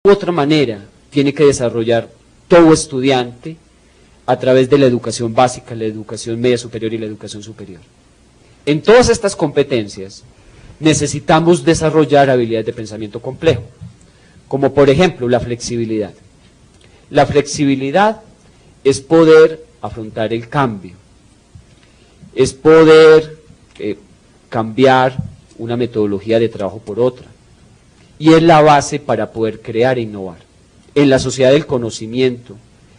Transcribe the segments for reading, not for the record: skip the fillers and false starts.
u otra manera tiene que desarrollar todo estudiante a través de la educación básica, la educación media superior y la educación superior. En todas estas competencias necesitamos desarrollar habilidades de pensamiento complejo, como por ejemplo la flexibilidad. La flexibilidad es poder afrontar el cambio, es poder cambiar una metodología de trabajo por otra, y es la base para poder crear e innovar. En la sociedad del conocimiento,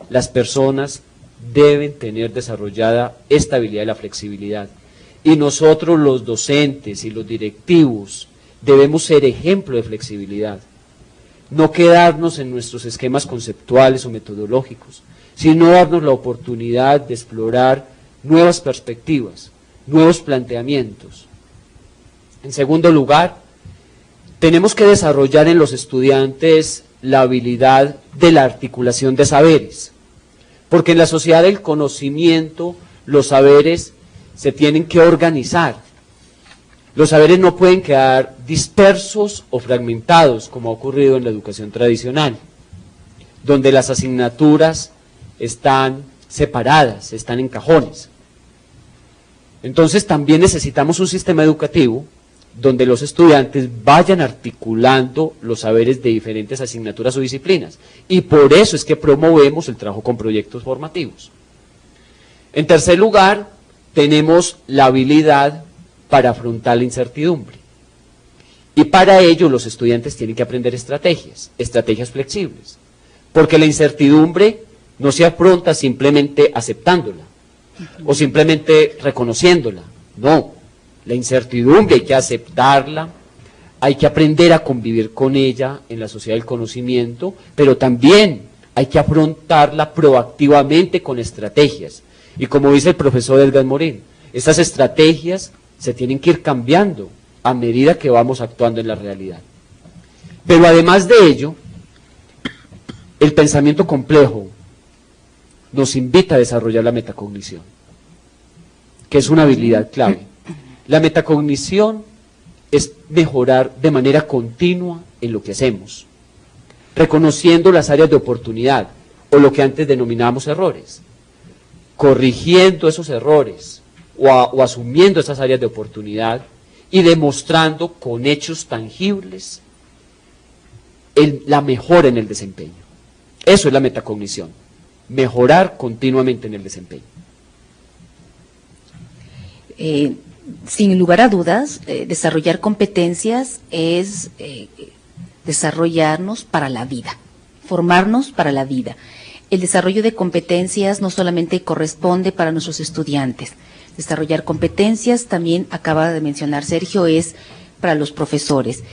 las personas deben tener desarrollada esta habilidad de la flexibilidad, y nosotros los docentes y los directivos debemos ser ejemplo de flexibilidad, no quedarnos en nuestros esquemas conceptuales o metodológicos, sino darnos la oportunidad de explorar nuevas perspectivas, nuevos planteamientos. En segundo lugar, tenemos que desarrollar en los estudiantes la habilidad de la articulación de saberes, porque en la sociedad del conocimiento los saberes se tienen que organizar. Los saberes no pueden quedar dispersos o fragmentados, como ha ocurrido en la educación tradicional, donde las asignaturas están separadas, están en cajones. Entonces también necesitamos un sistema educativo donde los estudiantes vayan articulando los saberes de diferentes asignaturas o disciplinas. Y por eso es que promovemos el trabajo con proyectos formativos. En tercer lugar, tenemos la habilidad para afrontar la incertidumbre. Y para ello los estudiantes tienen que aprender estrategias flexibles. Porque la incertidumbre no se afronta simplemente aceptándola o simplemente reconociéndola. No. La incertidumbre hay que aceptarla, hay que aprender a convivir con ella en la sociedad del conocimiento, pero también hay que afrontarla proactivamente con estrategias. Y como dice el profesor Edgar Morín, estas estrategias se tienen que ir cambiando a medida que vamos actuando en la realidad. Pero además de ello, el pensamiento complejo nos invita a desarrollar la metacognición, que es una habilidad clave. La metacognición es mejorar de manera continua en lo que hacemos, reconociendo las áreas de oportunidad, o lo que antes denominábamos errores, corrigiendo esos errores, o asumiendo esas áreas de oportunidad, y demostrando con hechos tangibles la mejora en el desempeño. Eso es la metacognición, mejorar continuamente en el desempeño. Sin lugar a dudas, desarrollar competencias es desarrollarnos para la vida, formarnos para la vida. El desarrollo de competencias no solamente corresponde para nuestros estudiantes, desarrollar competencias también, acaba de mencionar Sergio, es para los profesores.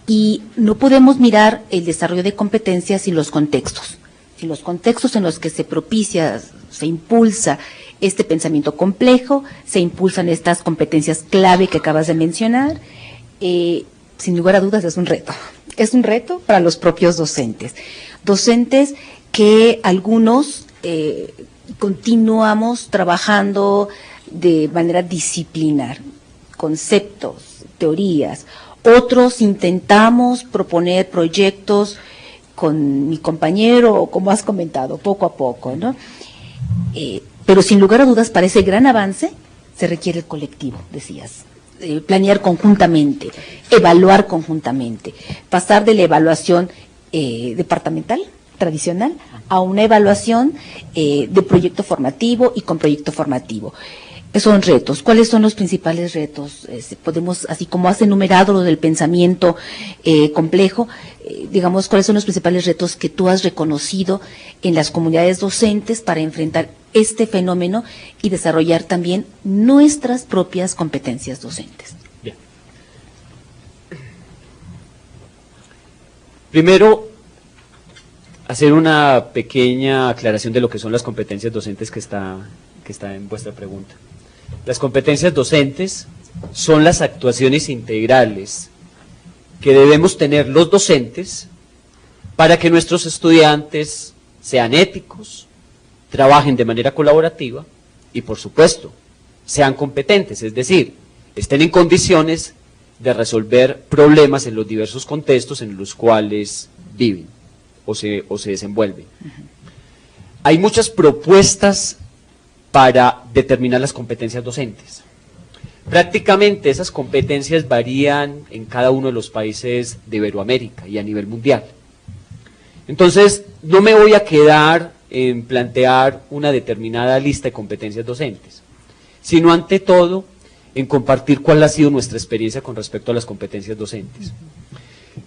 Y no podemos mirar el desarrollo de competencias sin los contextos en los que se propicia, se impulsa este pensamiento complejo, se impulsan estas competencias clave que acabas de mencionar. Sin lugar a dudas es un reto para los propios docentes que algunos continuamos trabajando de manera disciplinar, conceptos, teorías, otros intentamos proponer proyectos con mi compañero, o como has comentado, poco a poco, ¿no? Pero sin lugar a dudas, para ese gran avance, se requiere el colectivo, decías. Planear conjuntamente, evaluar conjuntamente, pasar de la evaluación departamental, tradicional, a una evaluación de proyecto formativo y con proyecto formativo. Son retos. ¿Cuáles son los principales retos? Podemos, así como has enumerado lo del pensamiento complejo, digamos, ¿cuáles son los principales retos que tú has reconocido en las comunidades docentes para enfrentar este fenómeno y desarrollar también nuestras propias competencias docentes? Bien. Primero, hacer una pequeña aclaración de lo que son las competencias docentes que está en vuestra pregunta. Las competencias docentes son las actuaciones integrales que debemos tener los docentes para que nuestros estudiantes sean éticos, trabajen de manera colaborativa y, por supuesto, sean competentes, es decir, estén en condiciones de resolver problemas en los diversos contextos en los cuales viven. o se desenvuelve. Hay muchas propuestas para determinar las competencias docentes. Prácticamente esas competencias varían en cada uno de los países de Iberoamérica y a nivel mundial. Entonces, no me voy a quedar en plantear una determinada lista de competencias docentes, sino ante todo en compartir cuál ha sido nuestra experiencia con respecto a las competencias docentes.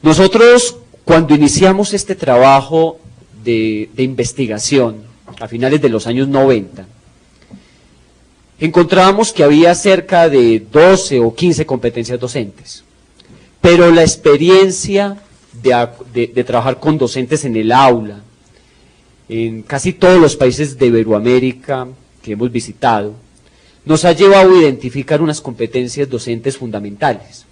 Nosotros, cuando iniciamos este trabajo de investigación a finales de los años 90, encontrábamos que había cerca de 12 o 15 competencias docentes, pero la experiencia de trabajar con docentes en el aula, en casi todos los países de Iberoamérica que hemos visitado, nos ha llevado a identificar unas competencias docentes fundamentales,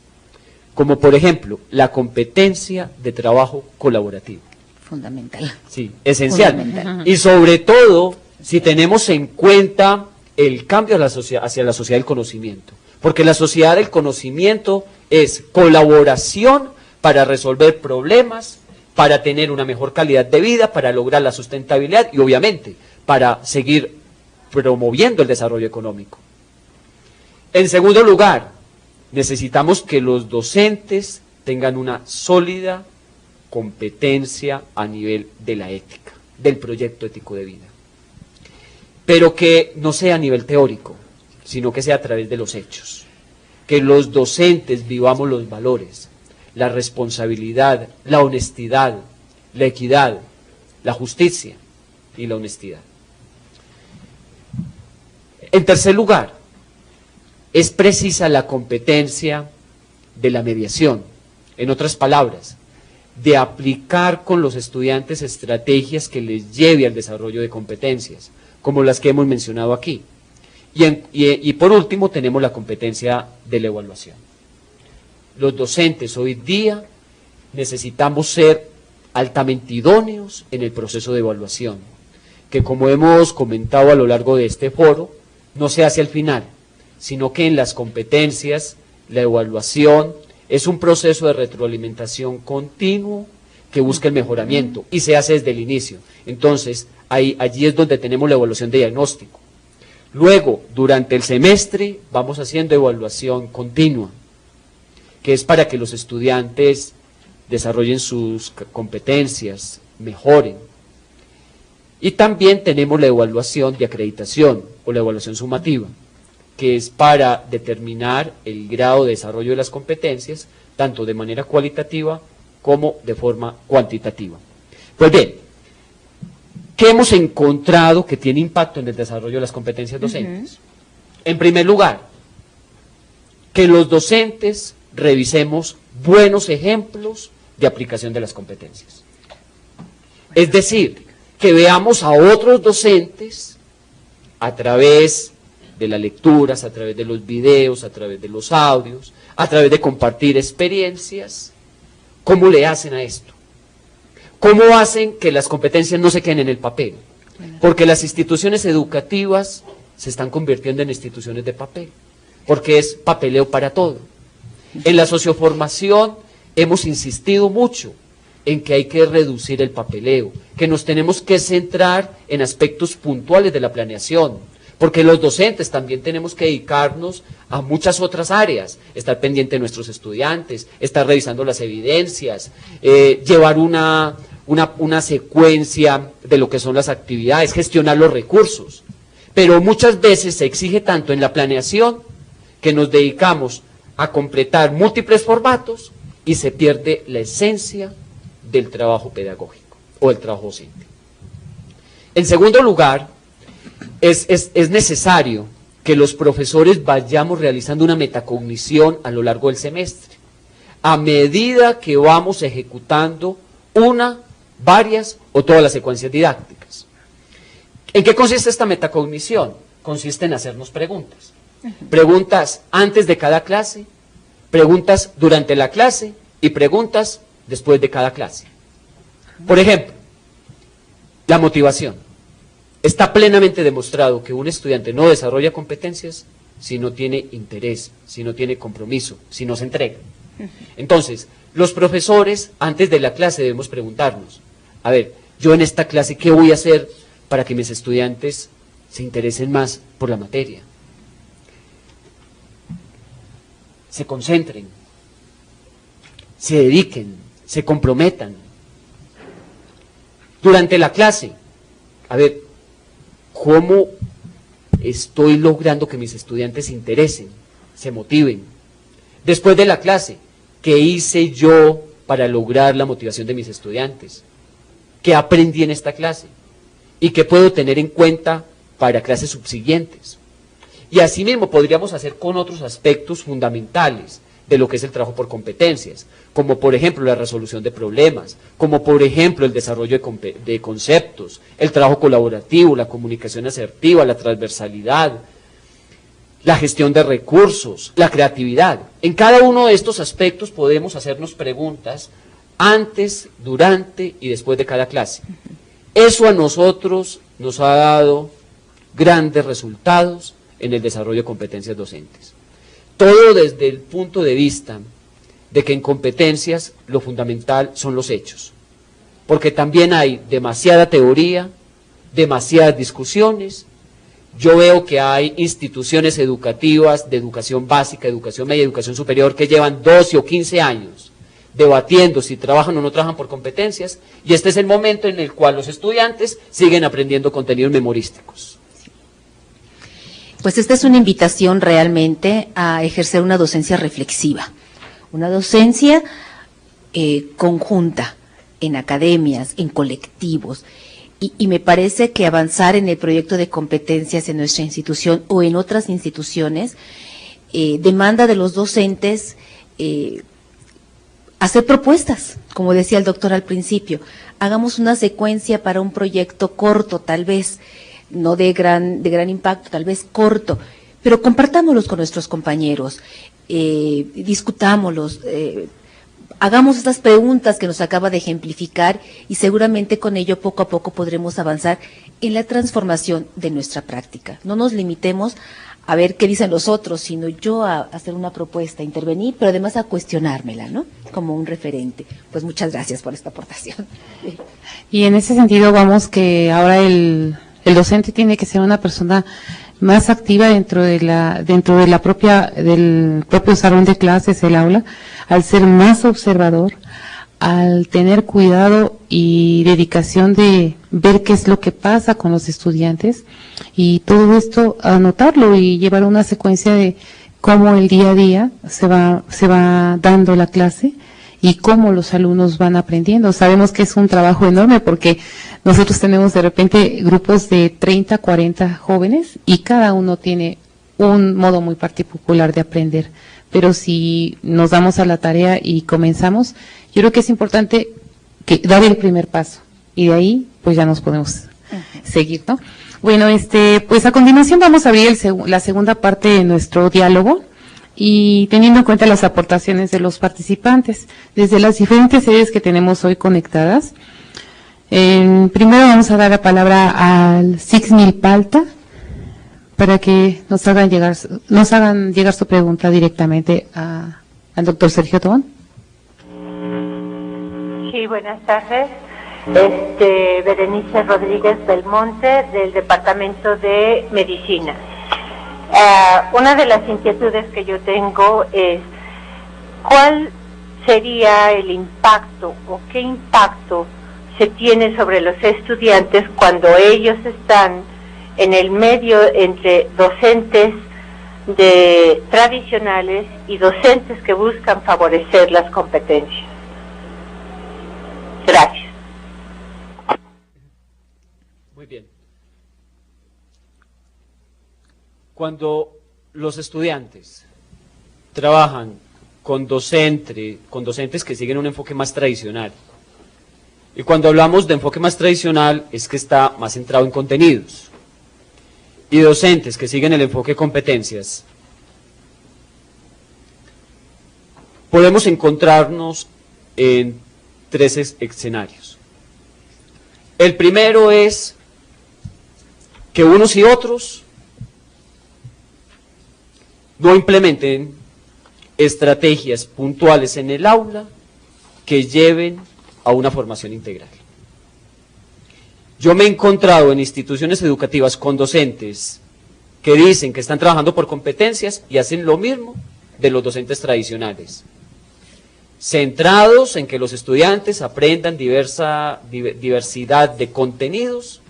como por ejemplo, la competencia de trabajo colaborativo. Fundamental. Sí, esencial. Fundamental. Y sobre todo, si tenemos en cuenta el cambio hacia la sociedad del conocimiento, porque la sociedad del conocimiento es colaboración para resolver problemas, para tener una mejor calidad de vida, para lograr la sustentabilidad y obviamente para seguir promoviendo el desarrollo económico. En segundo lugar, necesitamos que los docentes tengan una sólida competencia a nivel de la ética, del proyecto ético de vida, pero que no sea a nivel teórico, sino que sea a través de los hechos, que los docentes vivamos los valores, la responsabilidad, la honestidad, la equidad, la justicia y la honestidad. En tercer lugar, es precisa la competencia de la mediación, en otras palabras, de aplicar con los estudiantes estrategias que les lleve al desarrollo de competencias, como las que hemos mencionado aquí. Y por último tenemos la competencia de la evaluación. Los docentes hoy día necesitamos ser altamente idóneos en el proceso de evaluación, que como hemos comentado a lo largo de este foro, no se hace al final, sino que en las competencias, la evaluación es un proceso de retroalimentación continuo que busca el mejoramiento y se hace desde el inicio. Entonces, allí es donde tenemos la evaluación de diagnóstico. Luego, durante el semestre, vamos haciendo evaluación continua, que es para que los estudiantes desarrollen sus competencias, mejoren. Y también tenemos la evaluación de acreditación o la evaluación sumativa, que es para determinar el grado de desarrollo de las competencias, tanto de manera cualitativa como de forma cuantitativa. Pues bien, ¿qué hemos encontrado que tiene impacto en el desarrollo de las competencias docentes? En primer lugar, que los docentes revisemos buenos ejemplos de aplicación de las competencias. Es decir, que veamos a otros docentes a través de las lecturas, a través de los videos, a través de los audios, a través de compartir experiencias, cómo le hacen a esto. ¿Cómo hacen que las competencias no se queden en el papel? Porque las instituciones educativas se están convirtiendo en instituciones de papel, porque es papeleo para todo. En la socioformación hemos insistido mucho en que hay que reducir el papeleo, que nos tenemos que centrar en aspectos puntuales de la planeación, porque los docentes también tenemos que dedicarnos a muchas otras áreas, estar pendiente de nuestros estudiantes, estar revisando las evidencias, llevar una secuencia de lo que son las actividades, gestionar los recursos. Pero muchas veces se exige tanto en la planeación que nos dedicamos a completar múltiples formatos y se pierde la esencia del trabajo pedagógico o del trabajo docente. En segundo lugar, es necesario que los profesores vayamos realizando una metacognición a lo largo del semestre, a medida que vamos ejecutando una, varias o todas las secuencias didácticas. ¿En qué consiste esta metacognición? Consiste en hacernos preguntas. Preguntas antes de cada clase, preguntas durante la clase y preguntas después de cada clase. Por ejemplo, la motivación. Está plenamente demostrado que un estudiante no desarrolla competencias si no tiene interés, si no tiene compromiso, si no se entrega. Entonces, los profesores, antes de la clase debemos preguntarnos, A ver, yo en esta clase, ¿qué voy a hacer para que mis estudiantes se interesen más por la materia? Se concentren, se dediquen, se comprometan. Durante la clase, a ver, ¿cómo estoy logrando que mis estudiantes se interesen, se motiven? Después de la clase, ¿qué hice yo para lograr la motivación de mis estudiantes? ¿Qué aprendí en esta clase? ¿Y qué puedo tener en cuenta para clases subsiguientes? Y así mismo podríamos hacer con otros aspectos fundamentales de lo que es el trabajo por competencias, como por ejemplo la resolución de problemas, como por ejemplo el desarrollo de conceptos, el trabajo colaborativo, la comunicación asertiva, la transversalidad, la gestión de recursos, la creatividad. En cada uno de estos aspectos podemos hacernos preguntas antes, durante y después de cada clase. Eso a nosotros nos ha dado grandes resultados en el desarrollo de competencias docentes. Todo desde el punto de vista de que en competencias lo fundamental son los hechos, porque también hay demasiada teoría, demasiadas discusiones. Yo veo que hay instituciones educativas de educación básica, educación media, educación superior que llevan 12 o 15 años debatiendo si trabajan o no trabajan por competencias, y este es el momento en el cual los estudiantes siguen aprendiendo contenidos memorísticos. Pues esta es una invitación realmente a ejercer una docencia reflexiva, una docencia conjunta, en academias, en colectivos, y me parece que avanzar en el proyecto de competencias en nuestra institución o en otras instituciones demanda de los docentes hacer propuestas, como decía el doctor al principio. Hagamos una secuencia para un proyecto corto, tal vez, no de gran impacto, tal vez corto, pero compartámoslos con nuestros compañeros, discutámoslos, hagamos estas preguntas que nos acaba de ejemplificar y seguramente con ello poco a poco podremos avanzar en la transformación de nuestra práctica. No nos limitemos a ver qué dicen los otros, sino yo a hacer una propuesta, a intervenir, pero además a cuestionármela, ¿no? Como un referente. Pues muchas gracias por esta aportación. Y en ese sentido vamos que ahora el docente tiene que ser una persona más activa dentro del propio salón de clases, el aula, al ser más observador, al tener cuidado y dedicación de ver qué es lo que pasa con los estudiantes, y todo esto anotarlo y llevar una secuencia de cómo el día a día se va dando la clase y cómo los alumnos van aprendiendo. Sabemos que es un trabajo enorme porque nosotros tenemos de repente grupos de 30, 40 jóvenes y cada uno tiene un modo muy particular de aprender. Pero si nos damos a la tarea y comenzamos, yo creo que es importante dar el primer paso y de ahí pues ya nos podemos seguir, ¿no? Bueno, pues a continuación vamos a abrir la segunda parte de nuestro diálogo, y teniendo en cuenta las aportaciones de los participantes desde las diferentes sedes que tenemos hoy conectadas. Primero vamos a dar la palabra al Sixmil Palta para que nos hagan llegar su pregunta directamente al doctor Sergio Tobón. Sí, buenas tardes. Berenice Rodríguez Belmonte, del Departamento de Medicina. Una de las inquietudes que yo tengo es ¿cuál sería el impacto o qué impacto se tiene sobre los estudiantes cuando ellos están en el medio entre docentes tradicionales y docentes que buscan favorecer las competencias? Gracias. Muy bien. Cuando los estudiantes trabajan con docentes que siguen un enfoque más tradicional, y cuando hablamos de enfoque más tradicional es que está más centrado en contenidos, y docentes que siguen el enfoque de competencias, podemos encontrarnos en tres escenarios. El primero es que unos y otros no implementen estrategias puntuales en el aula que lleven a una formación integral. Yo me he encontrado en instituciones educativas con docentes que dicen que están trabajando por competencias y hacen lo mismo de los docentes tradicionales, centrados en que los estudiantes aprendan diversidad de contenidos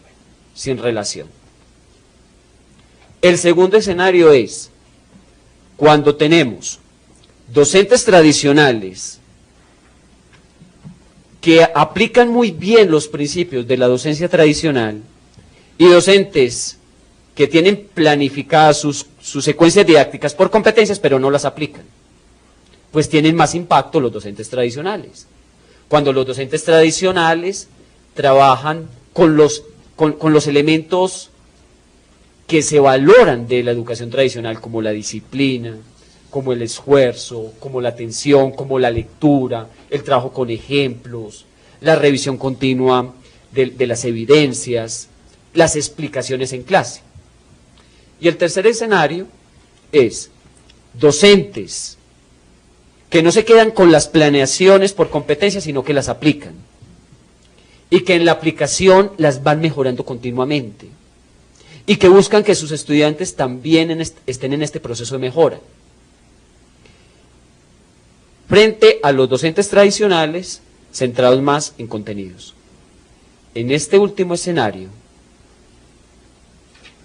sin relación. El segundo escenario es cuando tenemos docentes tradicionales que aplican muy bien los principios de la docencia tradicional y docentes que tienen planificadas sus secuencias didácticas por competencias, pero no las aplican. Pues tienen más impacto los docentes tradicionales. Cuando los docentes tradicionales trabajan con los elementos que se valoran de la educación tradicional, como la disciplina, como el esfuerzo, como la atención, como la lectura, el trabajo con ejemplos, la revisión continua de las evidencias, las explicaciones en clase. Y el tercer escenario es docentes que no se quedan con las planeaciones por competencia, sino que las aplican. Y que en la aplicación las van mejorando continuamente. Y que buscan que sus estudiantes también estén en este proceso de mejora. Frente a los docentes tradicionales, centrados más en contenidos. En este último escenario,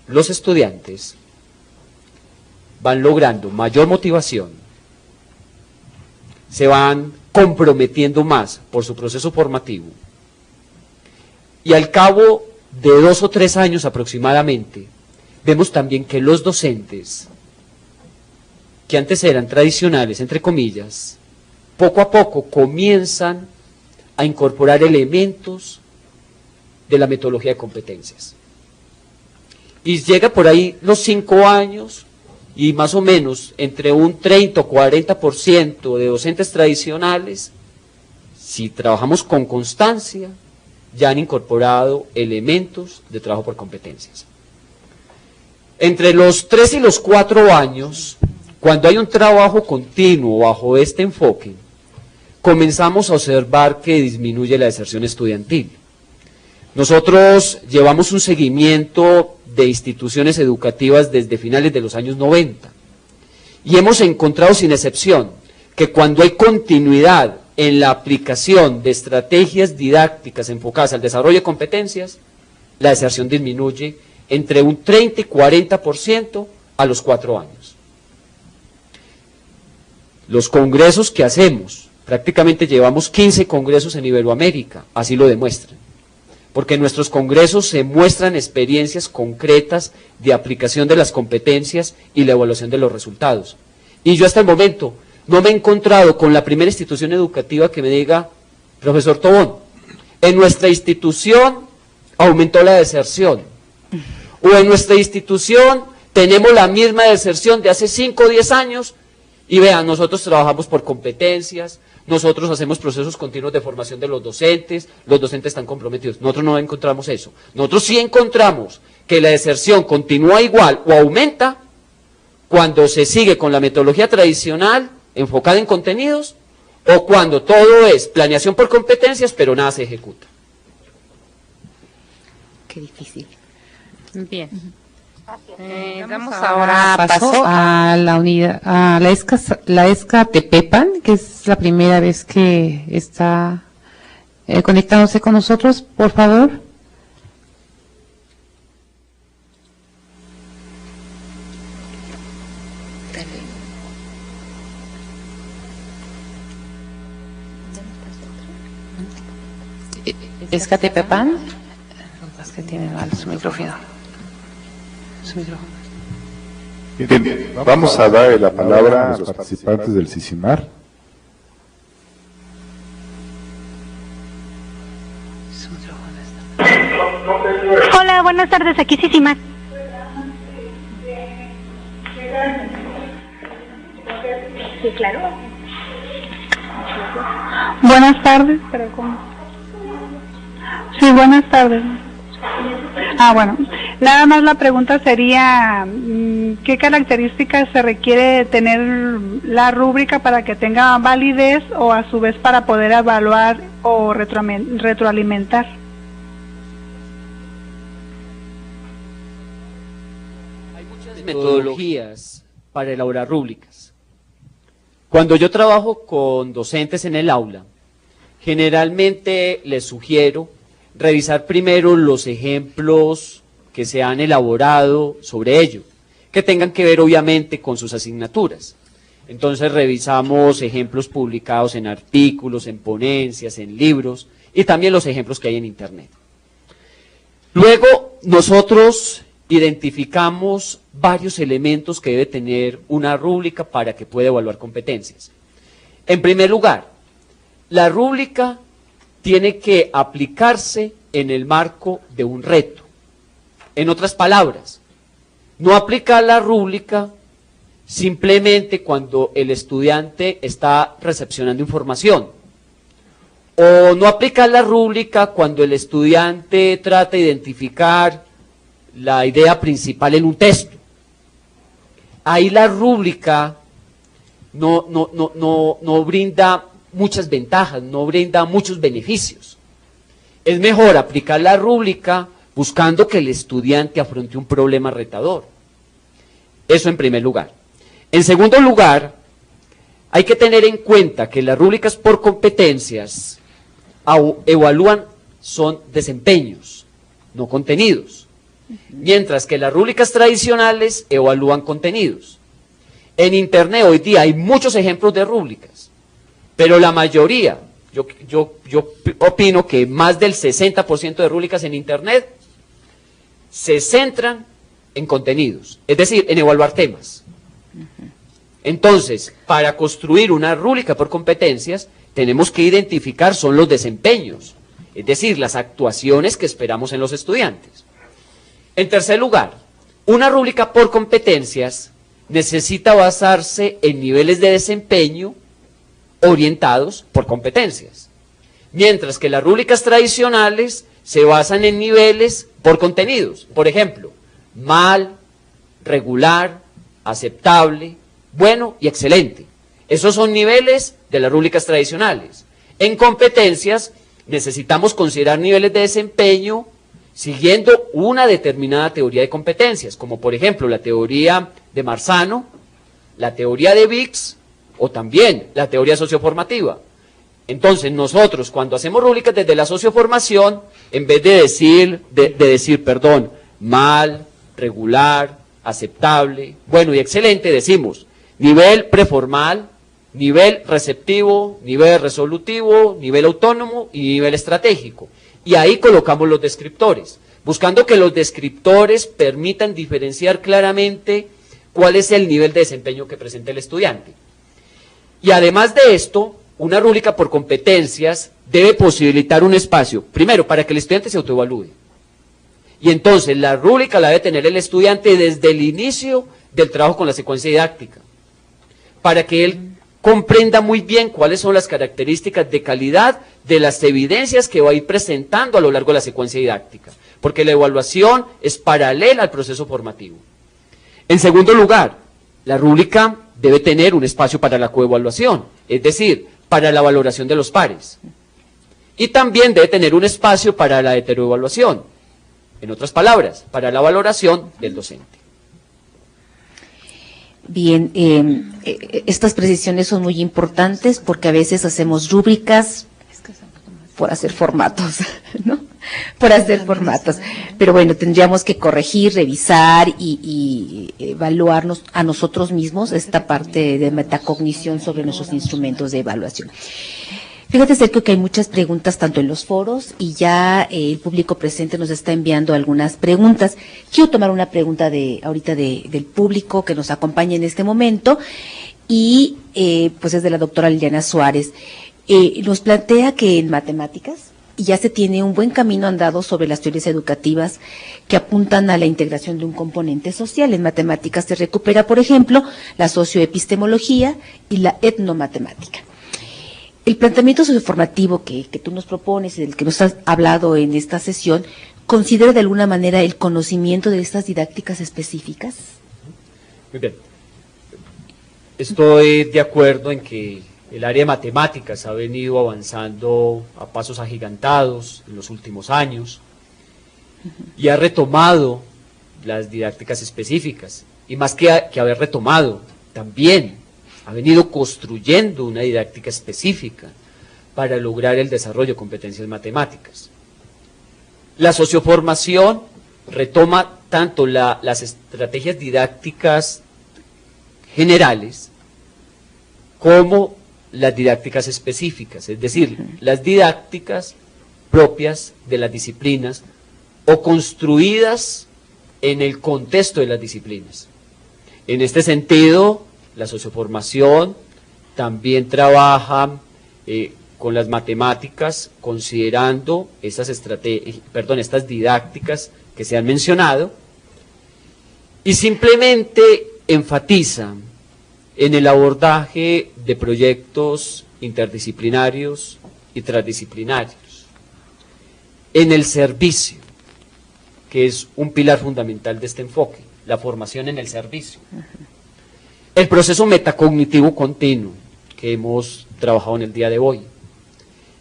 los estudiantes van logrando mayor motivación, se van comprometiendo más por su proceso formativo, y al cabo de 2 o 3 años aproximadamente, vemos también que los docentes, que antes eran tradicionales, entre comillas, poco a poco comienzan a incorporar elementos de la metodología de competencias. Y llega por ahí los 5 años y más o menos entre un 30 o 40% de docentes tradicionales, si trabajamos con constancia, ya han incorporado elementos de trabajo por competencias. Entre los 3 y los 4 años, cuando hay un trabajo continuo bajo este enfoque, comenzamos a observar que disminuye la deserción estudiantil. Nosotros llevamos un seguimiento de instituciones educativas desde finales de los años 90 y hemos encontrado sin excepción que cuando hay continuidad en la aplicación de estrategias didácticas enfocadas al desarrollo de competencias, la deserción disminuye entre un 30 y 40% a los 4 años. Los congresos que hacemos, prácticamente llevamos 15 congresos en Iberoamérica, así lo demuestran. Porque en nuestros congresos se muestran experiencias concretas de aplicación de las competencias y la evaluación de los resultados. Y yo hasta el momento no me he encontrado con la primera institución educativa que me diga, profesor Tobón, en nuestra institución aumentó la deserción, o en nuestra institución tenemos la misma deserción de hace 5 o 10 años, y vean, nosotros trabajamos por competencias, nosotros hacemos procesos continuos de formación de los docentes están comprometidos. Nosotros no encontramos eso. Nosotros sí encontramos que la deserción continúa igual o aumenta cuando se sigue con la metodología tradicional enfocada en contenidos o cuando todo es planeación por competencias pero nada se ejecuta. Qué difícil. Bien. Damos ahora paso a la unidad, a la ESCA Tepepan, que es la primera vez que está conectándose con nosotros, por favor. ESCA Tepepan. Es que tiene mal su micrófono. Bien, vamos a dar la palabra a los participantes del CICIMAR. Hola, buenas tardes, aquí CICIMAR. Sí, claro. Buenas tardes, pero ¿cómo? Sí, buenas tardes. Bueno, nada más la pregunta sería, ¿qué características se requiere tener la rúbrica para que tenga validez o a su vez para poder evaluar o retroalimentar? metodologías para elaborar rúbricas. Cuando yo trabajo con docentes en el aula, generalmente les sugiero revisar primero los ejemplos que se han elaborado sobre ello, que tengan que ver obviamente con sus asignaturas. Entonces revisamos ejemplos publicados en artículos, en ponencias, en libros y también los ejemplos que hay en internet. Luego nosotros identificamos varios elementos que debe tener una rúbrica para que pueda evaluar competencias. En primer lugar, la rúbrica tiene que aplicarse en el marco de un reto. En otras palabras, no aplicar la rúbrica simplemente cuando el estudiante está recepcionando información, o no aplicar la rúbrica cuando el estudiante trata de identificar la idea principal en un texto. Ahí la rúbrica no brinda muchas ventajas, no brinda muchos beneficios. Es mejor aplicar la rúbrica buscando que el estudiante afronte un problema retador. Eso en primer lugar. En segundo lugar, hay que tener en cuenta que las rúbricas por competencias evalúan son desempeños, no contenidos, mientras que las rúbricas tradicionales evalúan contenidos. En internet hoy día hay muchos ejemplos de rúbricas, pero la mayoría, yo opino que más del 60% de rúbricas en internet se centran en contenidos, es decir, en evaluar temas. Entonces, para construir una rúbrica por competencias, tenemos que identificar son los desempeños, es decir, las actuaciones que esperamos en los estudiantes. En tercer lugar, una rúbrica por competencias necesita basarse en niveles de desempeño orientados por competencias, mientras que las rúbricas tradicionales se basan en niveles por contenidos. Por ejemplo, mal, regular, aceptable, bueno y excelente. Esos son niveles de las rúbricas tradicionales. En competencias necesitamos considerar niveles de desempeño siguiendo una determinada teoría de competencias, como por ejemplo la teoría de Marzano, la teoría de Biggs o también la teoría socioformativa. Entonces nosotros cuando hacemos rúbricas desde la socioformación, en vez de decir mal, regular, aceptable, bueno y excelente, decimos nivel preformal, nivel receptivo, nivel resolutivo, nivel autónomo y nivel estratégico. Y ahí colocamos los descriptores, buscando que los descriptores permitan diferenciar claramente cuál es el nivel de desempeño que presenta el estudiante. Y además de esto, una rúbrica por competencias debe posibilitar un espacio, primero, para que el estudiante se autoevalúe. Y entonces la rúbrica la debe tener el estudiante desde el inicio del trabajo con la secuencia didáctica, para que él comprenda muy bien cuáles son las características de calidad de las evidencias que va a ir presentando a lo largo de la secuencia didáctica, porque la evaluación es paralela al proceso formativo. En segundo lugar, la rúbrica debe tener un espacio para la coevaluación, es decir, para la valoración de los pares. Y también debe tener un espacio para la heteroevaluación, en otras palabras, para la valoración del docente. Bien, estas precisiones son muy importantes porque a veces hacemos rúbricas por hacer formatos, ¿no? Por hacer formatos. Pero bueno, tendríamos que corregir, revisar y evaluarnos a nosotros mismos esta parte de metacognición sobre nuestros instrumentos de evaluación. Fíjate, Sergio, que hay muchas preguntas tanto en los foros y ya el público presente nos está enviando algunas preguntas. Quiero tomar una pregunta ahorita del público que nos acompaña en este momento y pues es de la doctora Liliana Suárez. Nos plantea que en matemáticas ya se tiene un buen camino andado sobre las teorías educativas que apuntan a la integración de un componente social. En matemáticas se recupera, por ejemplo, la socioepistemología y la etnomatemática. El planteamiento socioformativo que tú nos propones y del que nos has hablado en esta sesión, ¿considera de alguna manera el conocimiento de estas didácticas específicas? Muy bien. Estoy de acuerdo en que el área de matemáticas ha venido avanzando a pasos agigantados en los últimos años y ha retomado las didácticas específicas. y más que haber retomado, también ha venido construyendo una didáctica específica para lograr el desarrollo de competencias matemáticas. La socioformación retoma tanto las estrategias didácticas generales como las didácticas específicas, es decir, las didácticas propias de las disciplinas o construidas en el contexto de las disciplinas. En este sentido, la socioformación también trabaja con las matemáticas, considerando estas didácticas que se han mencionado, y simplemente enfatiza en el abordaje de proyectos interdisciplinarios y transdisciplinarios, en el servicio, que es un pilar fundamental de este enfoque, la formación en el servicio. El proceso metacognitivo continuo que hemos trabajado en el día de hoy.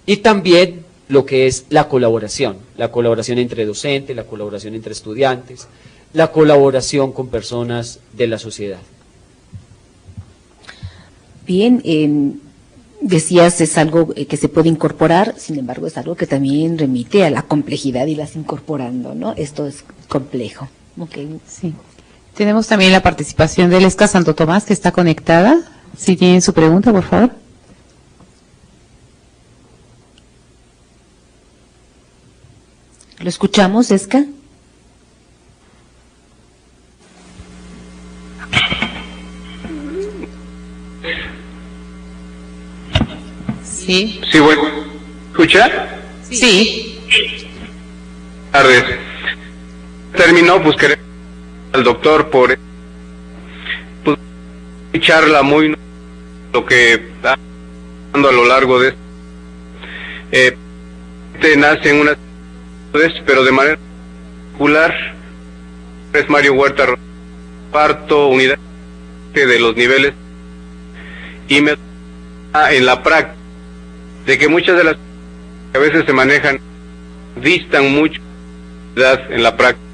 Y también lo que es la colaboración entre docentes, la colaboración entre estudiantes, la colaboración con personas de la sociedad. Bien, decías, es algo que se puede incorporar, sin embargo es algo que también remite a la complejidad y las incorporando, ¿no? Esto es complejo. Okay. Sí. Tenemos también la participación de Lesca Santo Tomás, que está conectada. Si tienen su pregunta, por favor. ¿Lo escuchamos, Esca? Sí. Sí, bueno. ¿Escucha? Sí. Buenas tardes. Terminó, pues queremos al doctor por charla muy lo que está pasando a lo largo de nace en una pero de manera particular es Mario Huerta parto unidad de los niveles y me en la práctica de que muchas de las que a veces se manejan distan mucho en la práctica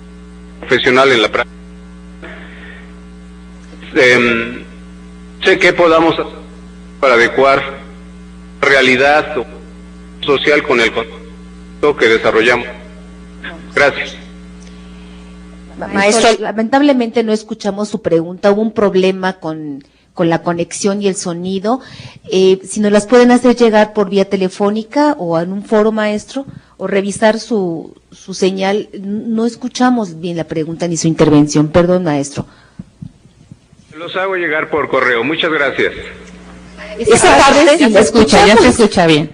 profesional, en la práctica. Sé que podamos hacer para adecuar la realidad social con el contexto que desarrollamos. Gracias. Maestro, lamentablemente no escuchamos su pregunta, hubo un problema con la conexión y el sonido. Si nos las pueden hacer llegar por vía telefónica o en un foro, maestro, o revisar su señal. No escuchamos bien la pregunta ni su intervención. Perdón, maestro. Los hago llegar por correo. Muchas gracias. Esa parte sí la escucha, ya se escucha bien.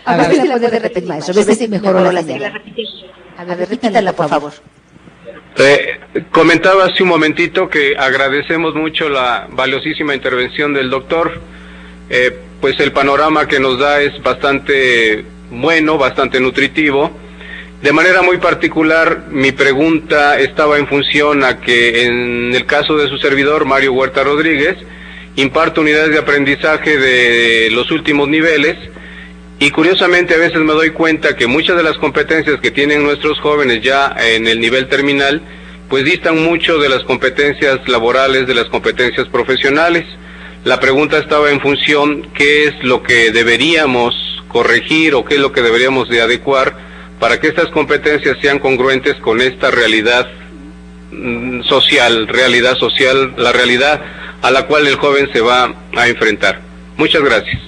A ver si la puede repetir, maestro. A ver si mejoró la señal. A ver, repítala, por favor. Comentaba hace un momentito que agradecemos mucho la valiosísima intervención del doctor. Pues el panorama que nos da es bastante bueno, bastante nutritivo. De manera muy particular, mi pregunta estaba en función a que en el caso de su servidor, Mario Huerta Rodríguez, imparto unidades de aprendizaje de los últimos niveles y curiosamente a veces me doy cuenta que muchas de las competencias que tienen nuestros jóvenes ya en el nivel terminal, pues distan mucho de las competencias laborales, de las competencias profesionales. La pregunta estaba en función qué es lo que deberíamos corregir o qué es lo que deberíamos de adecuar para que estas competencias sean congruentes con esta realidad social, la realidad a la cual el joven se va a enfrentar. Muchas gracias.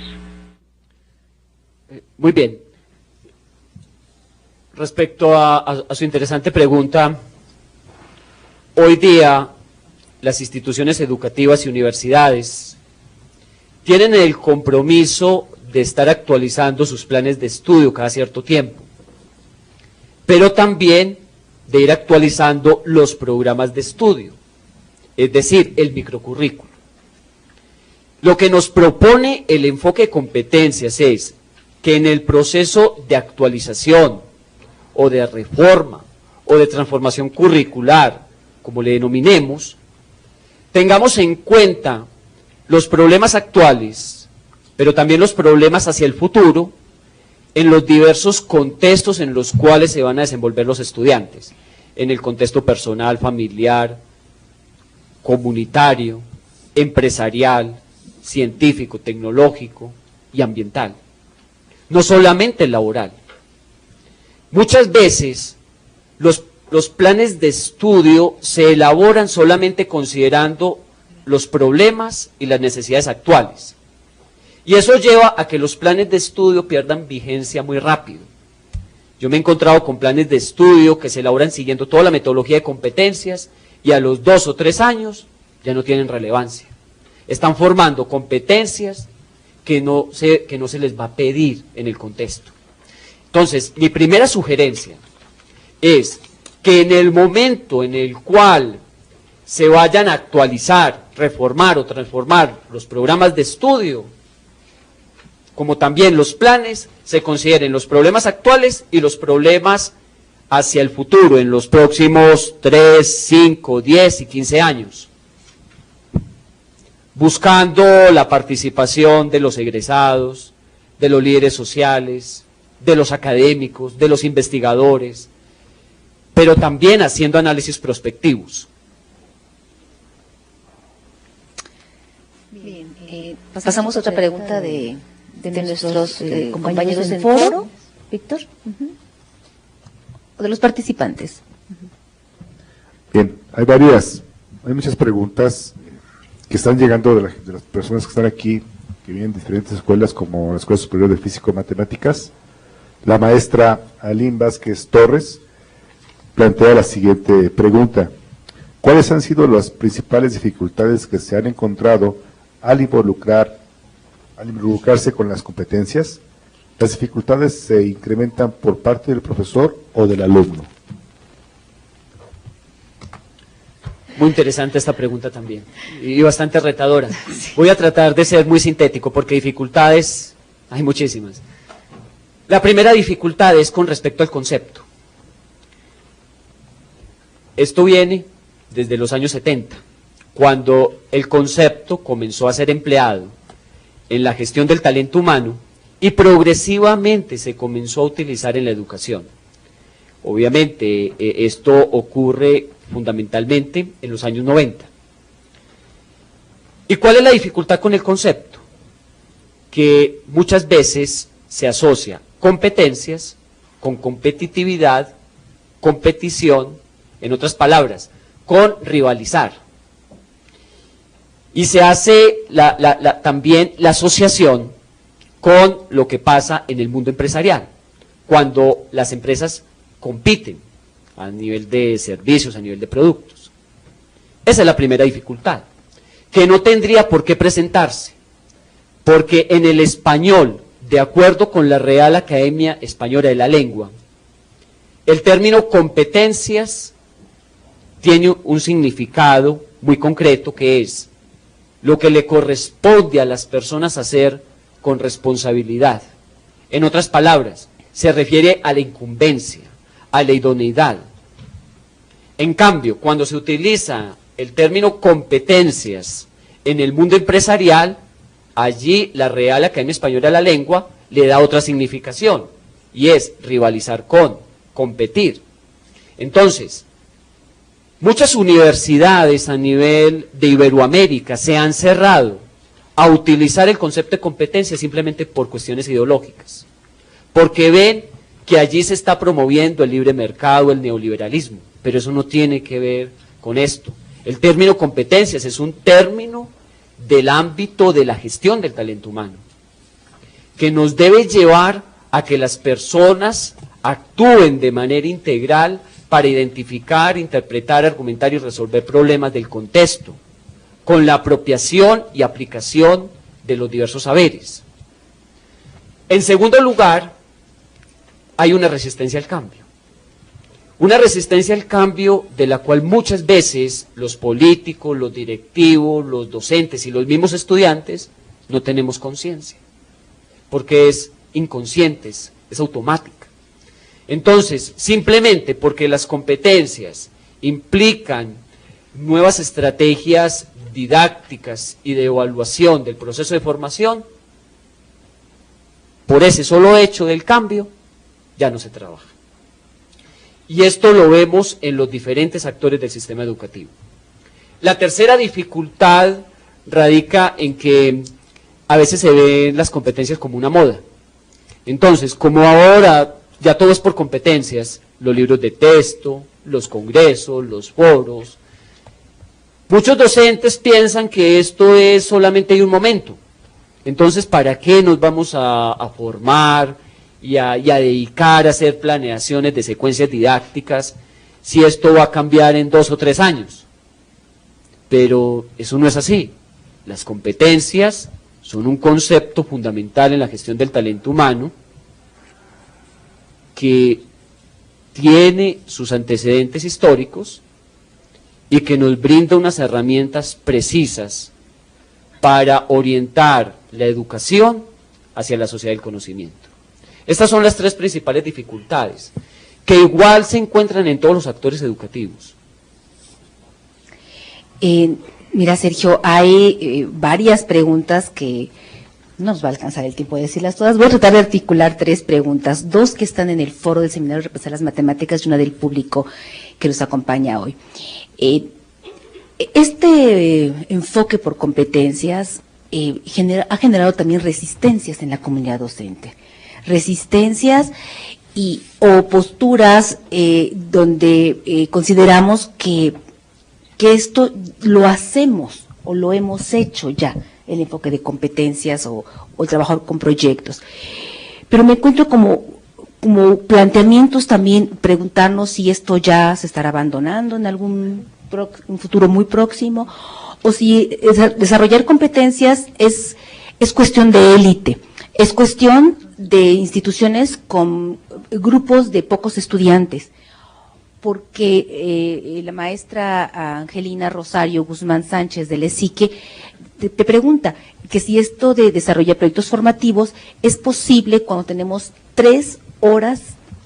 Muy bien. Respecto a su interesante pregunta, hoy día las instituciones educativas y universidades tienen el compromiso de estar actualizando sus planes de estudio cada cierto tiempo, pero también de ir actualizando los programas de estudio, es decir, el microcurrículo. Lo que nos propone el enfoque de competencias es que en el proceso de actualización o de reforma o de transformación curricular, como le denominemos, tengamos en cuenta los problemas actuales, pero también los problemas hacia el futuro, en los diversos contextos en los cuales se van a desenvolver los estudiantes, en el contexto personal, familiar, comunitario, empresarial, científico, tecnológico y ambiental. No solamente el laboral. Muchas veces los planes de estudio se elaboran solamente considerando los problemas y las necesidades actuales. Y eso lleva a que los planes de estudio pierdan vigencia muy rápido. Yo me he encontrado con planes de estudio que se elaboran siguiendo toda la metodología de competencias y a los 2 o 3 años ya no tienen relevancia. Están formando competencias que no se les va a pedir en el contexto. Entonces, mi primera sugerencia es que en el momento en el cual se vayan a actualizar, reformar o transformar los programas de estudio, como también los planes, se consideren los problemas actuales y los problemas hacia el futuro, en los próximos 3, 5, 10 y 15 años, buscando la participación de los egresados, de los líderes sociales, de los académicos, de los investigadores, pero también haciendo análisis prospectivos. Bien, pasamos a otra pregunta de nuestros compañeros del foro, Víctor, o de los participantes. Bien, hay muchas preguntas que están llegando de las personas que están aquí, que vienen de diferentes escuelas, como la Escuela Superior de Físico y Matemáticas. La maestra Aline Vázquez Torres plantea la siguiente pregunta: ¿cuáles han sido las principales dificultades que se han encontrado al involucrarse con las competencias? ¿Las dificultades se incrementan por parte del profesor o del alumno? Muy interesante esta pregunta también, y bastante retadora. Voy a tratar de ser muy sintético, porque dificultades hay muchísimas. La primera dificultad es con respecto al concepto. Esto viene desde los años 70, cuando el concepto comenzó a ser empleado en la gestión del talento humano y progresivamente se comenzó a utilizar en la educación. Obviamente, esto ocurre fundamentalmente en los años 90. ¿Y cuál es la dificultad con el concepto? Que muchas veces se asocia competencias con competitividad, competición, en otras palabras, con rivalizar. Y se hace también la asociación con lo que pasa en el mundo empresarial, cuando las empresas compiten a nivel de servicios, a nivel de productos. Esa es la primera dificultad, que no tendría por qué presentarse, porque en el español, de acuerdo con la Real Academia Española de la Lengua, el término competencias tiene un significado muy concreto, que es lo que le corresponde a las personas hacer con responsabilidad. En otras palabras, se refiere a la incumbencia, a la idoneidad. En cambio, cuando se utiliza el término competencias en el mundo empresarial, allí la Real Academia Española de la Lengua le da otra significación, y es rivalizar con, competir. Entonces, muchas universidades a nivel de Iberoamérica se han cerrado a utilizar el concepto de competencia simplemente por cuestiones ideológicas, porque ven que allí se está promoviendo el libre mercado, el neoliberalismo, pero eso no tiene que ver con esto. El término competencias es un término del ámbito de la gestión del talento humano, que nos debe llevar a que las personas actúen de manera integral para identificar, interpretar, argumentar y resolver problemas del contexto, con la apropiación y aplicación de los diversos saberes. En segundo lugar, hay una resistencia al cambio. Una resistencia al cambio de la cual muchas veces los políticos, los directivos, los docentes y los mismos estudiantes no tenemos conciencia, porque es inconsciente, es automática. Entonces, simplemente porque las competencias implican nuevas estrategias didácticas y de evaluación del proceso de formación, por ese solo hecho del cambio, ya no se trabaja. Y esto lo vemos en los diferentes actores del sistema educativo. La tercera dificultad radica en que a veces se ven las competencias como una moda. Entonces, como ahora ya todo es por competencias, los libros de texto, los congresos, los foros, muchos docentes piensan que esto es solamente de un momento. Entonces, ¿para qué nos vamos a formar y a dedicar a hacer planeaciones de secuencias didácticas si esto va a cambiar en 2 o 3 años? Pero eso no es así. Las competencias son un concepto fundamental en la gestión del talento humano que tiene sus antecedentes históricos y que nos brinda unas herramientas precisas para orientar la educación hacia la sociedad del conocimiento. Estas son las 3 principales dificultades, que igual se encuentran en todos los actores educativos. Mira, Sergio, hay varias preguntas que no nos va a alcanzar el tiempo de decirlas todas. Voy a tratar de articular 3 preguntas, 2 que están en el foro del Seminario de Repensar las Matemáticas y una del público que nos acompaña hoy. Este enfoque por competencias ha generado también resistencias en la comunidad docente. Resistencias o posturas donde consideramos que esto lo hacemos o lo hemos hecho ya, el enfoque de competencias o el trabajar con proyectos. Pero me encuentro como planteamientos también, preguntarnos si esto ya se estará abandonando en un futuro muy próximo, o si desarrollar competencias es cuestión de élite, es cuestión de instituciones con grupos de pocos estudiantes, porque la maestra Angelina Rosario Guzmán Sánchez del ESICE te pregunta que si esto de desarrollar proyectos formativos es posible cuando tenemos 3 horas,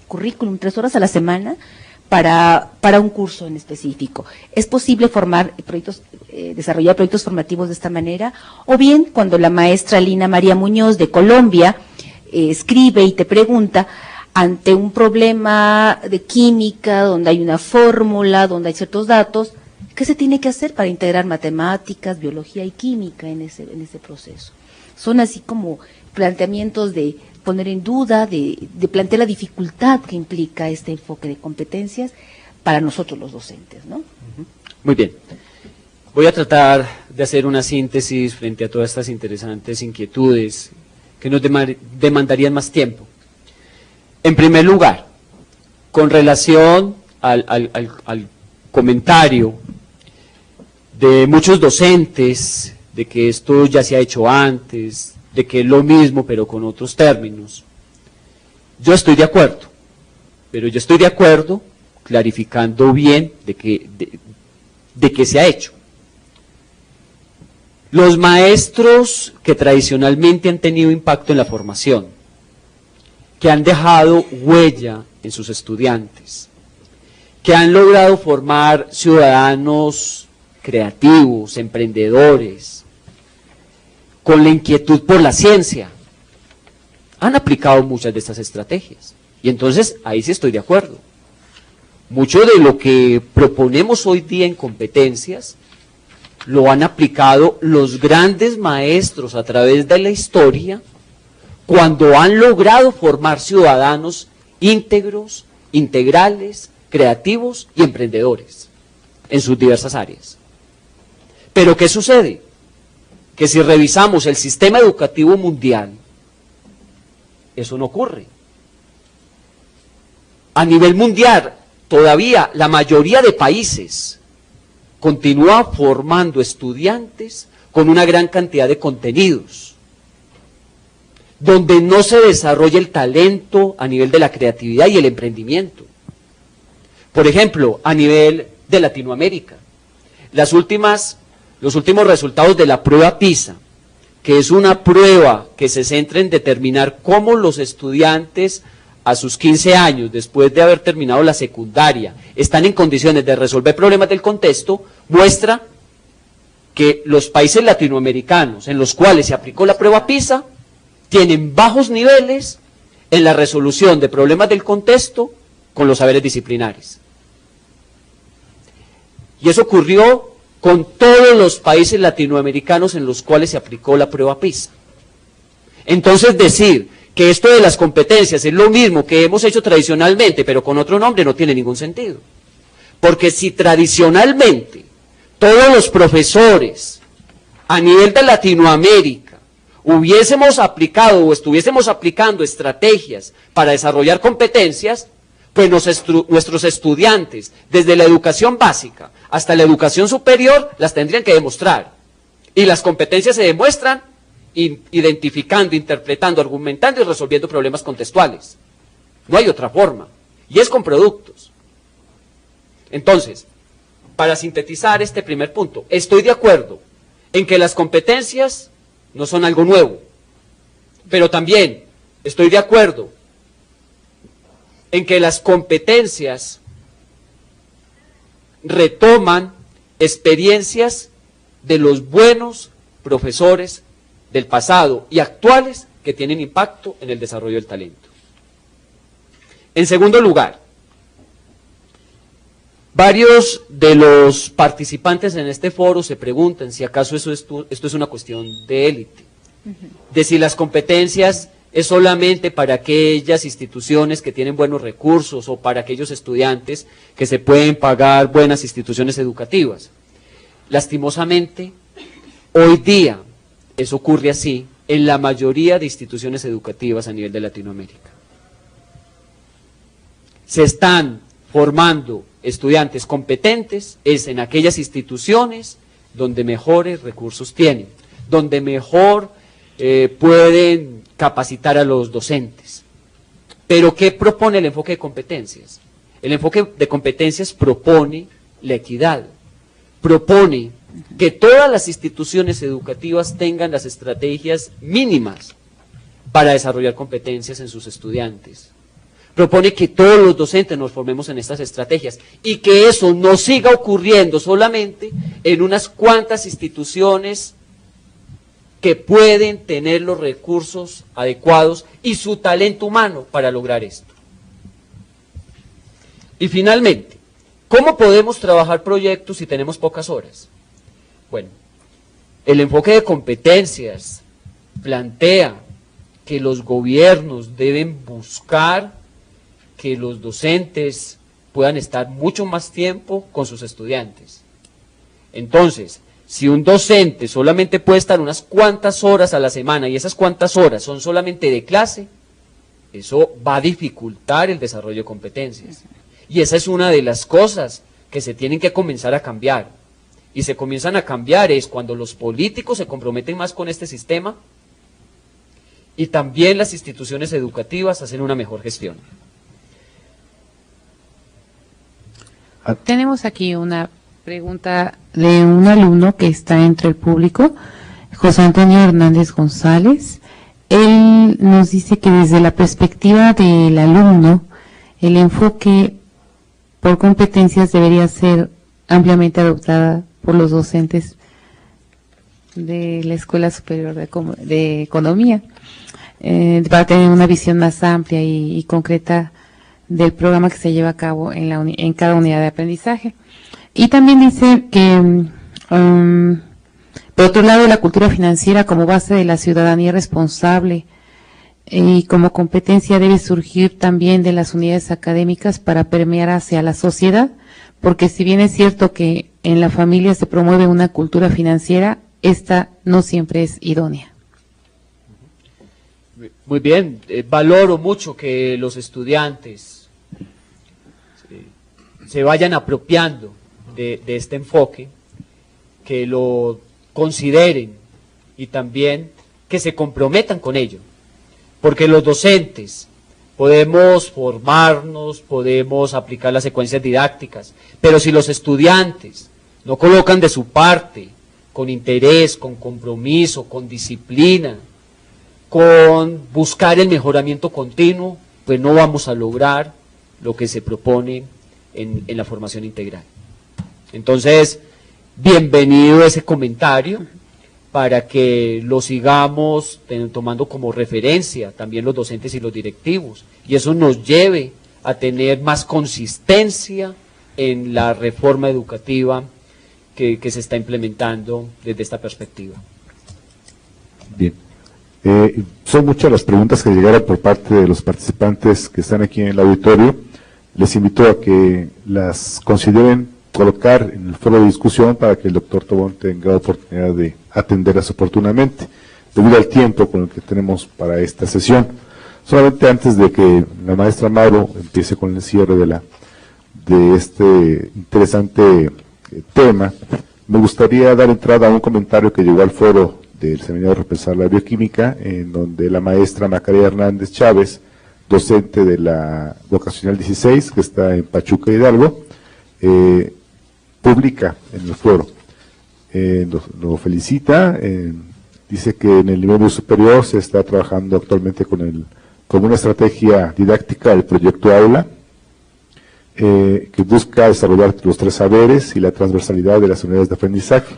currículum, 3 horas a la semana para un curso en específico. ¿Es posible desarrollar proyectos formativos de esta manera? O bien, cuando la maestra Lina María Muñoz de Colombia escribe y te pregunta, ante un problema de química, donde hay una fórmula, donde hay ciertos datos, ¿qué se tiene que hacer para integrar matemáticas, biología y química en ese proceso? Son así como planteamientos de poner en duda, de plantear la dificultad que implica este enfoque de competencias para nosotros los docentes, ¿no? Muy bien. Voy a tratar de hacer una síntesis frente a todas estas interesantes inquietudes que nos demandarían más tiempo. En primer lugar, con relación al comentario de muchos docentes de que esto ya se ha hecho antes, de que es lo mismo pero con otros términos, yo estoy de acuerdo, pero yo estoy de acuerdo clarificando bien de qué se ha hecho. Los maestros que tradicionalmente han tenido impacto en la formación, que han dejado huella en sus estudiantes, que han logrado formar ciudadanos creativos, emprendedores, con la inquietud por la ciencia, han aplicado muchas de estas estrategias. Y entonces, ahí sí estoy de acuerdo. Mucho de lo que proponemos hoy día en competencias, lo han aplicado los grandes maestros a través de la historia, cuando han logrado formar ciudadanos íntegros, integrales, creativos y emprendedores en sus diversas áreas. Pero ¿qué sucede? Que si revisamos el sistema educativo mundial, eso no ocurre. A nivel mundial, todavía la mayoría de países continúa formando estudiantes con una gran cantidad de contenidos, donde no se desarrolla el talento a nivel de la creatividad y el emprendimiento. Por ejemplo, a nivel de Latinoamérica, los últimos resultados de la prueba PISA, que es una prueba que se centra en determinar cómo los estudiantes a sus 15 años, después de haber terminado la secundaria, están en condiciones de resolver problemas del contexto, muestra que los países latinoamericanos en los cuales se aplicó la prueba PISA tienen bajos niveles en la resolución de problemas del contexto con los saberes disciplinares. Y eso ocurrió con todos los países latinoamericanos en los cuales se aplicó la prueba PISA. Entonces decir que esto de las competencias es lo mismo que hemos hecho tradicionalmente, pero con otro nombre, no tiene ningún sentido. Porque si tradicionalmente todos los profesores a nivel de Latinoamérica hubiésemos aplicado o estuviésemos aplicando estrategias para desarrollar competencias, pues nuestros estudiantes, desde la educación básica hasta la educación superior, las tendrían que demostrar. Y las competencias se demuestran identificando, interpretando, argumentando y resolviendo problemas contextuales. No hay otra forma. Y es con productos. Entonces, para sintetizar este primer punto, estoy de acuerdo en que las competencias no son algo nuevo, pero también estoy de acuerdo en que las competencias retoman experiencias de los buenos profesores del pasado y actuales que tienen impacto en el desarrollo del talento. En segundo lugar, varios de los participantes en este foro se preguntan si acaso esto es una cuestión de élite, de si las competencias es solamente para aquellas instituciones que tienen buenos recursos o para aquellos estudiantes que se pueden pagar buenas instituciones educativas. Lastimosamente, hoy día eso ocurre así en la mayoría de instituciones educativas a nivel de Latinoamérica. Se están formando estudiantes competentes es en aquellas instituciones donde mejores recursos tienen, donde mejor pueden capacitar a los docentes. Pero ¿qué propone el enfoque de competencias? El enfoque de competencias propone la equidad, propone que todas las instituciones educativas tengan las estrategias mínimas para desarrollar competencias en sus estudiantes. Propone que todos los docentes nos formemos en estas estrategias y que eso no siga ocurriendo solamente en unas cuantas instituciones que pueden tener los recursos adecuados y su talento humano para lograr esto. Y finalmente, ¿cómo podemos trabajar proyectos si tenemos pocas horas? Bueno, el enfoque de competencias plantea que los gobiernos deben buscar que los docentes puedan estar mucho más tiempo con sus estudiantes. Entonces, si un docente solamente puede estar unas cuantas horas a la semana y esas cuantas horas son solamente de clase, eso va a dificultar el desarrollo de competencias. Y esa es una de las cosas que se tienen que comenzar a cambiar. Y se comienzan a cambiar es cuando los políticos se comprometen más con este sistema y también las instituciones educativas hacen una mejor gestión. Tenemos aquí una pregunta de un alumno que está entre el público, José Antonio Hernández González. Él nos dice que desde la perspectiva del alumno, el enfoque por competencias debería ser ampliamente adoptada por los docentes de la Escuela Superior de Economía, para tener una visión más amplia y concreta del programa que se lleva a cabo en cada unidad de aprendizaje. Y también dice que, por otro lado, la cultura financiera como base de la ciudadanía responsable y como competencia debe surgir también de las unidades académicas para permear hacia la sociedad, porque si bien es cierto que en la familia se promueve una cultura financiera, esta no siempre es idónea. Muy bien, valoro mucho que los estudiantes se vayan apropiando de este enfoque, que lo consideren y también que se comprometan con ello, porque los docentes podemos formarnos, podemos aplicar las secuencias didácticas, pero si los estudiantes no colocan de su parte, con interés, con compromiso, con disciplina, con buscar el mejoramiento continuo, pues no vamos a lograr lo que se propone en la formación integral. Entonces, bienvenido ese comentario para que lo sigamos tomando como referencia también los docentes y los directivos, y eso nos lleve a tener más consistencia en la reforma educativa que se está implementando desde esta perspectiva. Bien. Son muchas las preguntas que llegaron por parte de los participantes que están aquí en el auditorio. Les invito a que las consideren colocar en el foro de discusión para que el doctor Tobón tenga oportunidad de atenderlas oportunamente, debido al tiempo con el que tenemos para esta sesión. Solamente antes de que la maestra Mauro empiece con el cierre de este interesante tema, me gustaría dar entrada a un comentario que llegó al foro del Seminario de Repensar la Bioquímica, en donde la maestra Macarena Hernández Chávez, docente de la Vocacional 16, que está en Pachuca, Hidalgo, publica en el foro. Lo felicita, dice que en el nivel superior se está trabajando actualmente con una estrategia didáctica del proyecto Aula, que busca desarrollar los 3 saberes y la transversalidad de las unidades de aprendizaje.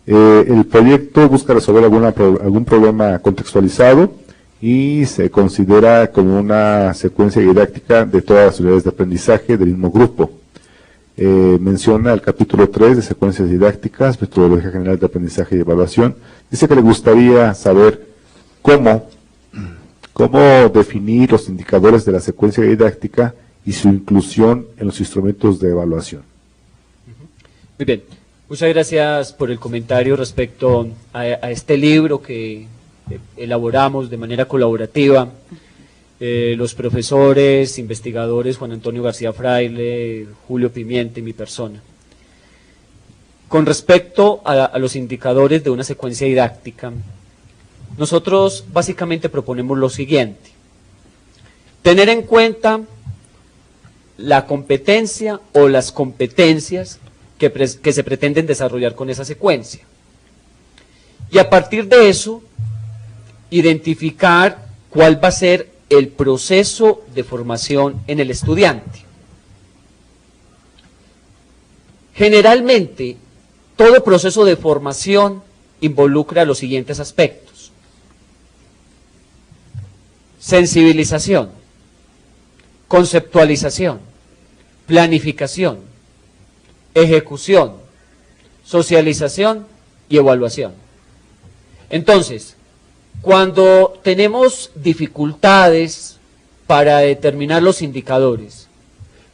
El proyecto busca resolver algún problema contextualizado y se considera como una secuencia didáctica de todas las unidades de aprendizaje del mismo grupo. Menciona el capítulo 3 de secuencias didácticas, metodología general de aprendizaje y evaluación. Dice que le gustaría saber cómo definir los indicadores de la secuencia didáctica y su inclusión en los instrumentos de evaluación. Muy bien, muchas gracias por el comentario respecto a este libro que elaboramos de manera colaborativa. Los profesores, investigadores Juan Antonio García Fraile, Julio Pimienta y mi persona. Con respecto a los indicadores de una secuencia didáctica, nosotros básicamente proponemos lo siguiente: tener en cuenta la competencia o las competencias que se pretenden desarrollar con esa secuencia. Y a partir de eso, identificar cuál va a ser el proceso de formación en el estudiante. Generalmente, todo proceso de formación involucra los siguientes aspectos: sensibilización, conceptualización, planificación, ejecución, socialización y evaluación. Entonces, cuando tenemos dificultades para determinar los indicadores,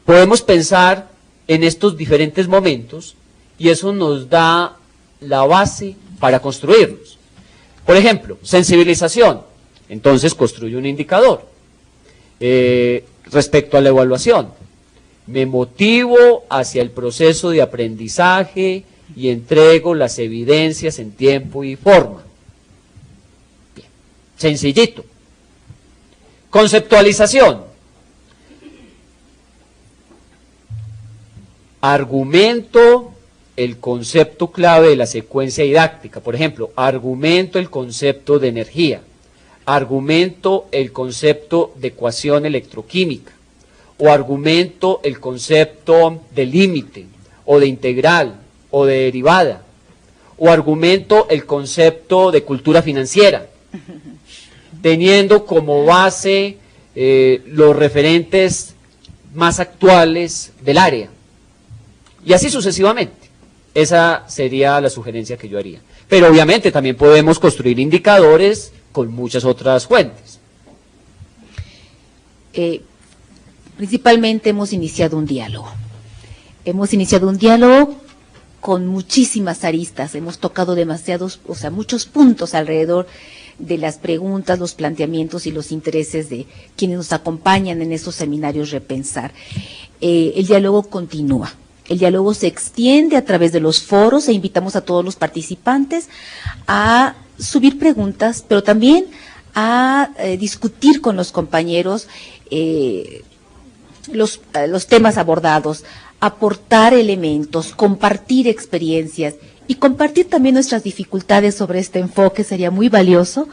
podemos pensar en estos diferentes momentos y eso nos da la base para construirlos. Por ejemplo, sensibilización. Entonces construyo un indicador. Respecto a la evaluación, me motivo hacia el proceso de aprendizaje y entrego las evidencias en tiempo y forma. Bien, sencillito. Conceptualización. Argumento el concepto clave de la secuencia didáctica. Por ejemplo, argumento el concepto de energía. Argumento el concepto de ecuación electroquímica, o argumento el concepto de límite, o de integral, o de derivada, o argumento el concepto de cultura financiera, teniendo como base los referentes más actuales del área, y así sucesivamente. Esa sería la sugerencia que yo haría. Pero obviamente también podemos construir indicadores con muchas otras fuentes. Principalmente hemos iniciado un diálogo. Hemos iniciado un diálogo con muchísimas aristas. Hemos tocado muchos puntos alrededor de las preguntas, los planteamientos y los intereses de quienes nos acompañan en estos seminarios Repensar. El diálogo continúa. El diálogo se extiende a través de los foros e invitamos a todos los participantes a subir preguntas, pero también a discutir con los compañeros los temas abordados, aportar elementos, compartir experiencias y compartir también nuestras dificultades sobre este enfoque sería muy valioso,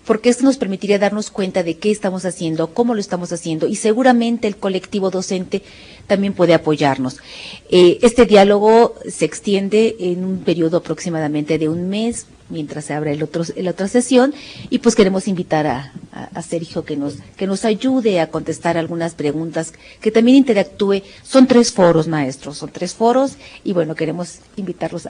porque esto nos permitiría darnos cuenta de qué estamos haciendo, cómo lo estamos haciendo, y seguramente el colectivo docente también puede apoyarnos. Este diálogo se extiende en un periodo aproximadamente de un mes, mientras se abre la otra sesión, y pues queremos invitar a Sergio que nos ayude a contestar algunas preguntas, que también interactúe. Son 3 foros, maestros, son 3 foros, y bueno, queremos invitarnos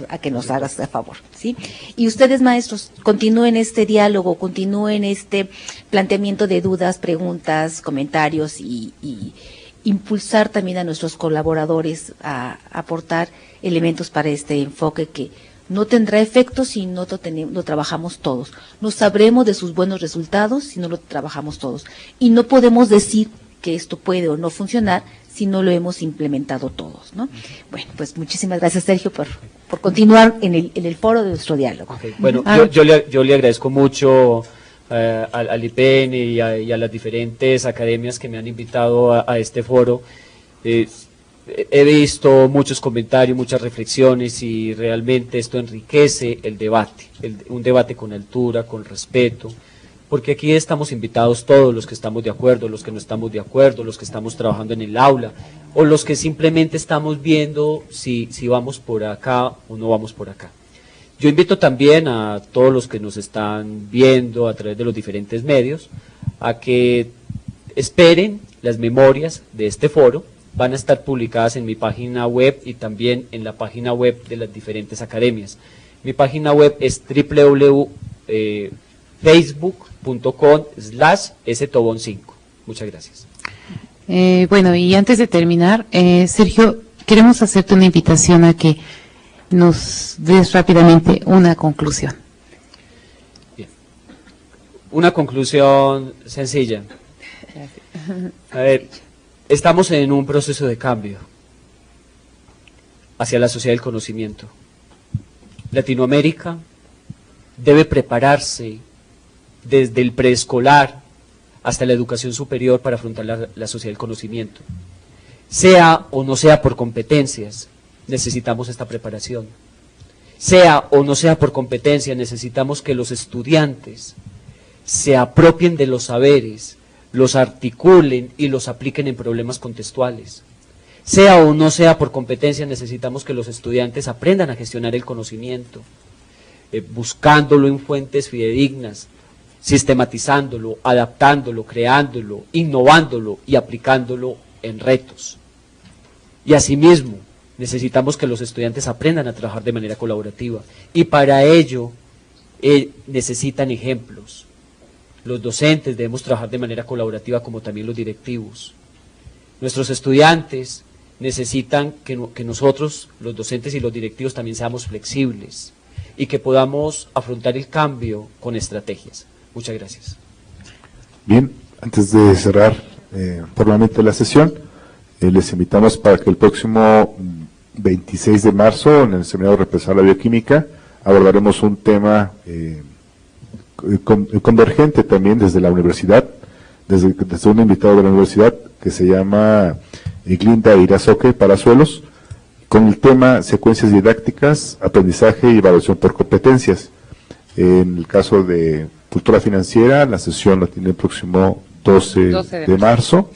a que nos hagas a favor, ¿sí? Y ustedes, maestros, continúen este diálogo, continúen este planteamiento de dudas, preguntas, comentarios, y impulsar también a nuestros colaboradores a aportar elementos para este enfoque que no tendrá efecto si no lo trabajamos todos. No sabremos de sus buenos resultados si no lo trabajamos todos. Y no podemos decir que esto puede o no funcionar si no lo hemos implementado todos, ¿no? Bueno, pues muchísimas gracias, Sergio, por continuar en el foro de nuestro diálogo. Okay. Bueno, yo le agradezco mucho al IPN y a las diferentes academias que me han invitado a este foro. He visto muchos comentarios, muchas reflexiones, y realmente esto enriquece el debate, un debate con altura, con respeto, porque aquí estamos invitados todos, los que estamos de acuerdo, los que no estamos de acuerdo, los que estamos trabajando en el aula, o los que simplemente estamos viendo si vamos por acá o no vamos por acá. Yo invito también a todos los que nos están viendo a través de los diferentes medios a que esperen las memorias de este foro. Van a estar publicadas en mi página web y también en la página web de las diferentes academias. Mi página web es www.facebook.com/stobon5. Muchas gracias. Bueno, y antes de terminar, Sergio, queremos hacerte una invitación a que nos des rápidamente una conclusión. Bien. Una conclusión sencilla. A ver, estamos en un proceso de cambio hacia la sociedad del conocimiento. Latinoamérica debe prepararse desde el preescolar hasta la educación superior para afrontar la sociedad del conocimiento. Sea o no sea por competencias, necesitamos esta preparación. Sea o no sea por competencia, necesitamos que los estudiantes se apropien de los saberes, los articulen y los apliquen en problemas contextuales. Sea o no sea por competencia, necesitamos que los estudiantes aprendan a gestionar el conocimiento, buscándolo en fuentes fidedignas, sistematizándolo, adaptándolo, creándolo, innovándolo y aplicándolo en retos. Y asimismo, necesitamos que los estudiantes aprendan a trabajar de manera colaborativa, y para ello necesitan ejemplos. Los docentes debemos trabajar de manera colaborativa, como también los directivos. Nuestros estudiantes necesitan que nosotros, los docentes y los directivos, también seamos flexibles y que podamos afrontar el cambio con estrategias. Muchas gracias. Bien, antes de cerrar formalmente la sesión, les invitamos para que el próximo 26 de marzo, en el seminario Repensar la Bioquímica, abordaremos un tema convergente también desde la universidad, desde un invitado de la universidad que se llama Glinda Irazoque Palazuelos, con el tema secuencias didácticas, aprendizaje y evaluación por competencias. En el caso de cultura financiera, la sesión la tiene el próximo 12 de marzo.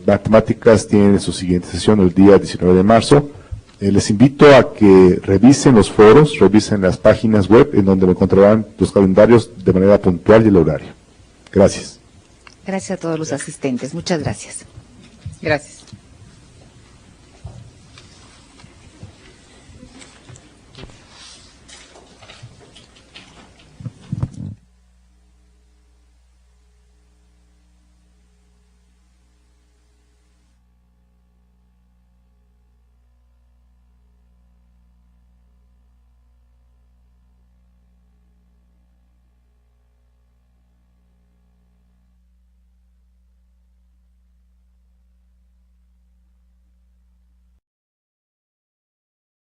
Matemáticas tiene su siguiente sesión el día 19 de marzo. Les invito a que revisen los foros, revisen las páginas web en donde encontrarán los calendarios de manera puntual y el horario. Gracias. Gracias a todos los asistentes. Muchas gracias. Gracias.